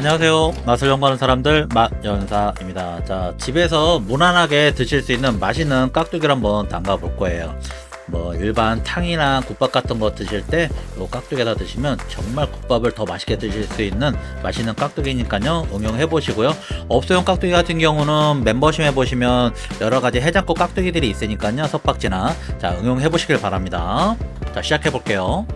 안녕하세요. 맛을 연구하는 사람들 맛연사입니다. 자, 집에서 무난하게 드실 수 있는 맛있는 깍두기를 한번 담가 볼 거예요. 뭐 일반 탕이나 국밥 같은 거 드실 때 이 깍두기에다 드시면 정말 국밥을 더 맛있게 드실 수 있는 맛있는 깍두기니까요, 응용해 보시고요. 업소용 깍두기 같은 경우는 멤버십 해보시면 여러가지 해장국 깍두기들이 있으니까요, 석박지나. 자, 응용해 보시길 바랍니다. 자, 시작해 볼게요.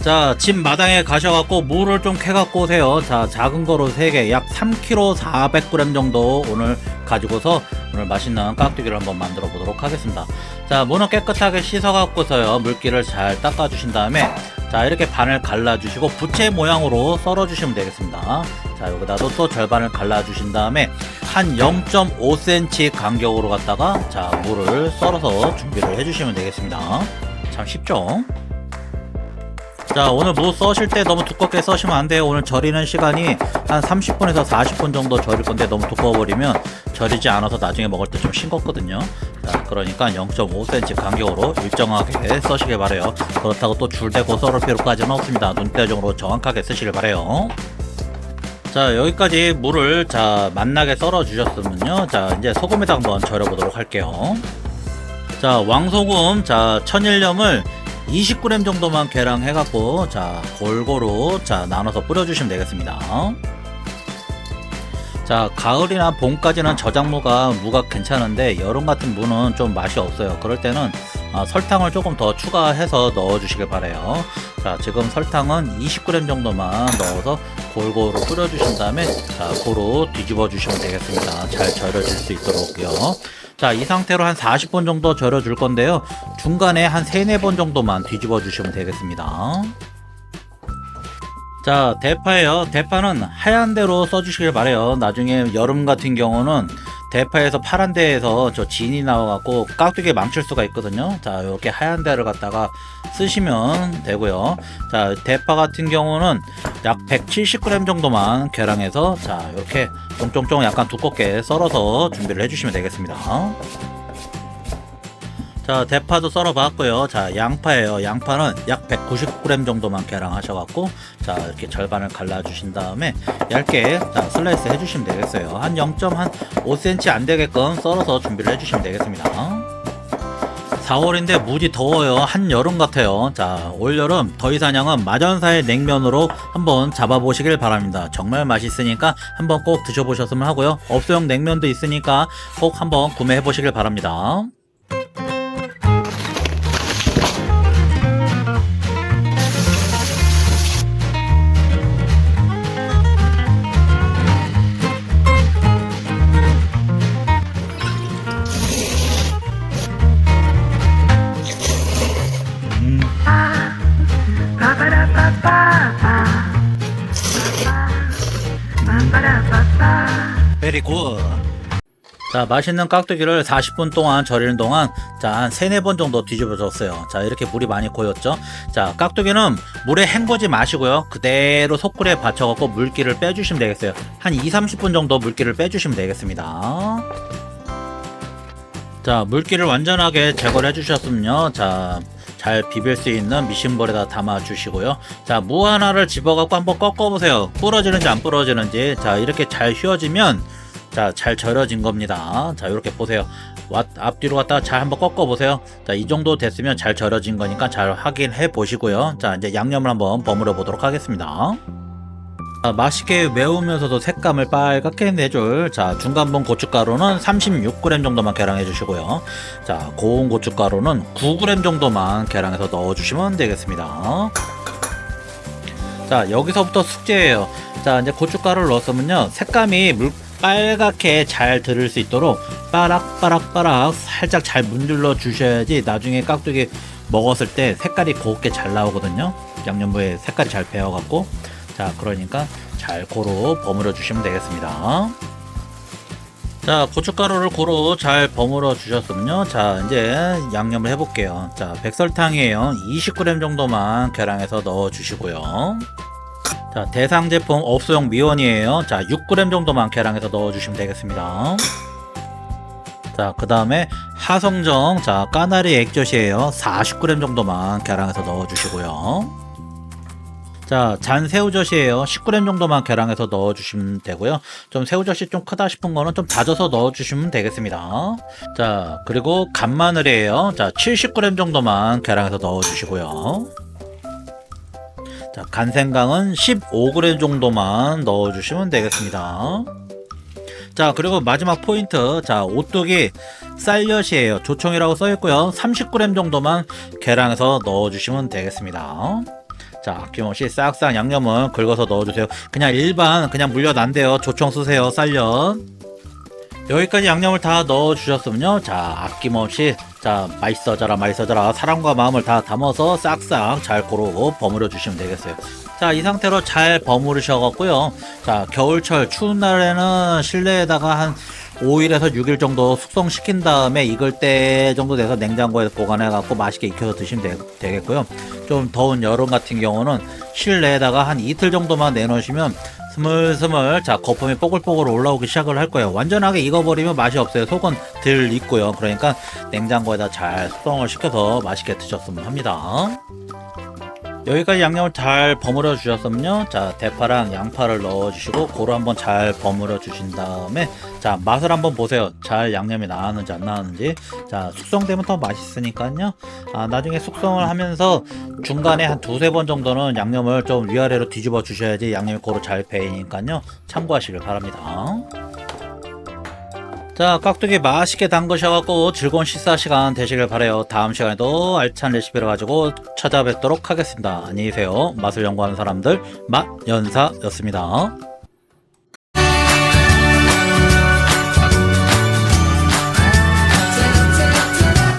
자, 집 마당에 가셔갖고 물을 좀 캐갖고 오세요. 자, 작은 거로 3개, 약 3kg 400g 정도 오늘 가지고서 오늘 맛있는 깍두기를 한번 만들어 보도록 하겠습니다. 자, 물은 깨끗하게 씻어갖고서요, 물기를 잘 닦아주신 다음에, 자, 이렇게 반을 갈라주시고 부채 모양으로 썰어주시면 되겠습니다. 자, 여기다도 또 절반을 갈라주신 다음에 한 0.5cm 간격으로 갖다가, 자, 물을 썰어서 준비를 해주시면 되겠습니다. 참 쉽죠? 자, 오늘 무 써실 때 너무 두껍게 써시면 안 돼요. 오늘 절이는 시간이 한 30분에서 40분 정도 절일 건데 너무 두꺼워버리면 절이지 않아서 나중에 먹을 때 좀 싱겁거든요. 자, 그러니까 0.5cm 간격으로 일정하게 써시길 바래요. 그렇다고 또 줄대고 썰을 필요까지는 없습니다. 눈대중으로 정확하게 쓰시길 바래요. 자, 여기까지 물을 자 맛나게 썰어 주셨으면요, 자 이제 소금에다 한번 절여 보도록 할게요. 자, 왕소금 자 천일염을 20g 정도만 계량해 갖고, 자 골고루 자 나눠서 뿌려주시면 되겠습니다. 자, 가을이나 봄까지는 저작무가 무가 괜찮은데 여름 같은 무는 좀 맛이 없어요. 그럴 때는 설탕을 조금 더 추가해서 넣어 주시길 바래요. 자, 지금 설탕은 20g 정도만 넣어서 골고루 뿌려 주신 다음에, 자 고루 뒤집어 주시면 되겠습니다. 잘 절여질 수 있도록요. 자, 이 상태로 한 40분 정도 절여 줄 건데요, 중간에 한 3-4번 정도만 뒤집어 주시면 되겠습니다. 자, 대파예요. 대파는 하얀 대로 써주시길 바래요. 나중에 여름 같은 경우는 대파에서 파란 데에서 저 진이 나와갖고 깍두기 망칠 수가 있거든요. 자, 이렇게 하얀 데를 갖다가 쓰시면 되고요. 자, 대파 같은 경우는 약 170g 정도만 계량해서, 자 이렇게 쫑쫑쫑 약간 두껍게 썰어서 준비를 해주시면 되겠습니다. 자, 대파도 썰어 봤고요. 자, 양파예요. 양파는 약 190g 정도만 계량하셔갖고, 자 이렇게 절반을 갈라 주신 다음에 얇게 자 슬라이스 해주시면 되겠어요. 한 0.5cm 안 되게끔 썰어서 준비를 해주시면 되겠습니다. 4월인데 무지 더워요. 한여름 같아요. 자, 올여름 더위사냥은 마전사의 냉면으로 한번 잡아보시길 바랍니다. 정말 맛있으니까 한번 꼭 드셔보셨으면 하고요. 업소용 냉면도 있으니까 꼭 한번 구매해보시길 바랍니다. 베리 굿. 자, 맛있는 깍두기를 40분 동안 절이는 동안 자 한 3-4번 정도 뒤집어 줬어요. 자, 이렇게 물이 많이 고였죠. 자, 깍두기는 물에 헹구지 마시고요, 그대로 속꿀에 받쳐갖고 물기를 빼주시면 되겠어요. 한 2-30분 정도 물기를 빼주시면 되겠습니다. 자, 물기를 완전하게 제거를 해주셨으면요, 자 잘 비빌 수 있는 미싱볼에다 담아 주시고요. 자, 무 하나를 집어갖고 한번 꺾어 보세요. 부러지는지 안 부러지는지. 자, 이렇게 잘 휘어지면 자 잘 절여진 겁니다. 자, 이렇게 보세요. 앞뒤로 갖다가 잘 한번 꺾어 보세요. 자, 이 정도 됐으면 잘 절여진 거니까 잘 확인해 보시고요. 자, 이제 양념을 한번 버무려 보도록 하겠습니다. 자, 맛있게 매우면서도 색감을 빨갛게 내줄 자 중간분 고춧가루는 36g 정도만 계량해 주시고요. 자, 고운 고춧가루는 9g 정도만 계량해서 넣어 주시면 되겠습니다. 자, 여기서부터 숙제예요. 자, 이제 고춧가루를 넣었으면요, 색감이 빨갛게 잘 들을 수 있도록 빠락빠락빠락 살짝 잘 문질러 주셔야지 나중에 깍두기 먹었을 때 색깔이 곱게 잘 나오거든요. 양념부에 색깔이 잘 배어갖고. 자, 그러니까 잘 고루 버무려 주시면 되겠습니다. 자, 고춧가루를 고루 잘 버무려 주셨으면요, 자 이제 양념을 해볼게요. 자, 백설탕이에요. 20g 정도만 계량해서 넣어 주시고요. 자, 대상 제품 업소용 미원이에요. 자, 6g 정도만 계량해서 넣어 주시면 되겠습니다. 자, 그 다음에 하성정 자 까나리 액젓이에요. 40g 정도만 계량해서 넣어 주시고요. 자, 잔 새우젓이에요. 19g 정도만 계량해서 넣어주시면 되고요. 좀 새우젓이 좀 크다 싶은 거는 좀 다져서 넣어주시면 되겠습니다. 자, 그리고 간마늘이에요. 자, 70g 정도만 계량해서 넣어주시고요. 자, 간생강은 15g 정도만 넣어주시면 되겠습니다. 자, 그리고 마지막 포인트. 자, 오뚜기 쌀엿이에요. 조청이라고 써있고요. 30g 정도만 계량해서 넣어주시면 되겠습니다. 자, 아낌없이 싹싹 양념을 긁어서 넣어주세요. 그냥 일반 그냥 물엿 안 돼요. 조청 쓰세요. 쌀엿. 여기까지 양념을 다 넣어주셨으면요. 자, 아낌없이 자, 맛있어져라 맛있어져라 사랑과 마음을 다 담아서 싹싹 잘 고르고 버무려 주시면 되겠어요. 자, 이 상태로 잘 버무리셔갖고요. 자, 겨울철 추운 날에는 실내에다가 한 5일에서 6일 정도 숙성시킨 다음에 익을 때 정도 돼서 냉장고에 보관해갖고 맛있게 익혀서 드시면 되겠고요. 좀 더운 여름 같은 경우는 실내에다가 한 이틀 정도만 내놓으시면 스물스물 자, 거품이 뽀글뽀글 올라오기 시작을 할 거예요. 완전하게 익어버리면 맛이 없어요. 속은 덜 익고요. 그러니까 냉장고에다 잘 숙성을 시켜서 맛있게 드셨으면 합니다. 여기까지 양념을 잘 버무려 주셨으면요. 자, 대파랑 양파를 넣어 주시고 고루 한번 잘 버무려 주신 다음에 자, 맛을 한번 보세요. 잘 양념이 나왔는지 안 나왔는지. 자, 숙성되면 더 맛있으니까요. 나중에 숙성을 하면서 중간에 한 두세 번 정도는 양념을 좀 위아래로 뒤집어 주셔야지 양념이 고루 잘 배이니까요. 참고하시길 바랍니다. 자, 깍두기 맛있게 담그셔갖고 즐거운 식사 시간 되시길 바라요. 다음 시간에도 알찬 레시피를 가지고 찾아뵙도록 하겠습니다. 안녕히 계세요. 맛을 연구하는 사람들 맛연사였습니다.